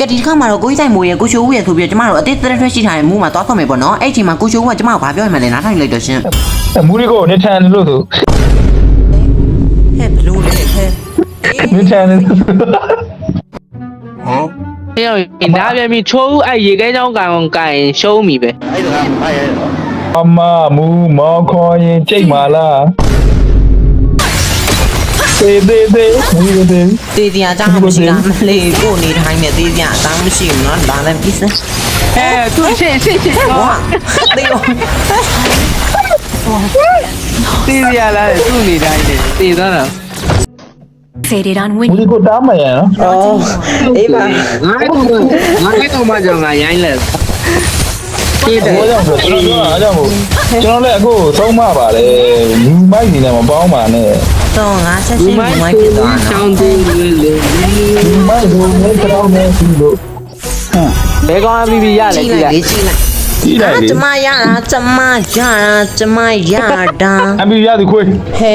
ကတိတစ်ခါမှာတော့ကိုကြီးဆိုင်မိုးရဲ့ကိုချိုးဦးရဲ့ဆိုပြီးတော့ကျမတို့အသေးသေးထွက်ရှိထားတဲ့မူးမှာသွားတော့မယ်ပေါ့နော်အဲ့ဒီမှာကိုချိုးဦးကကျမတို့ဘာပြောရမှန်းလဲနားထောင်လိုက်တော့ရှင် မူရီကိုနေထန်လို့ဆို ဟဲ့ဘလို့လဲဟဲ့ နေထန်လို့ ဟေးနားပြန်ပြီးချိုးအဲ့ရေခဲချောင်းကန်ရှုံးပြီပဲ အမမူမော်ခေါ်ရင်ကြိတ်မာလားသေးမူရီသေး တေးစရာအကြောင်းမရှိလားမလေးကိုနေထိုင်နေတေးစရာအကြောင်းမရှိဘူးနော်ဒါလည်းပြီးစမ်း သူရှင်းဝါတေးရော သိရလားသူ့နေတိုင်းနေသိသွားတာ Faded on မူ win. ရီကိုတားမရနော် အော်အေးပါ ငါတော့မှကြောင့်ငါရိုင်းလက်ပြေးတယ် ဘောကြောင့်ဆိုကျွန်တော်အားကြောင့်မို့ကျွန်တော်လည်းအခုသုံးမပါလေလူမိုက်နေနဲ့မပေါင်းပါနဲ့ တော့ငါဆက်ရှင်းမိုင်းဖြစ်သွား ချော နော် င်းသေးလေ လူမိုက်ကိုလည်းကြောင်းနေပြီလို့ ဘယ်ကောင်းပြီးရလဲ ကြည့်လိုက်လေကြည့်လိုက် ကြည့်လိုက်လေ ကျမရတာကျမရတာကျမရတာ အမေရသည်ခွေး ဟဲ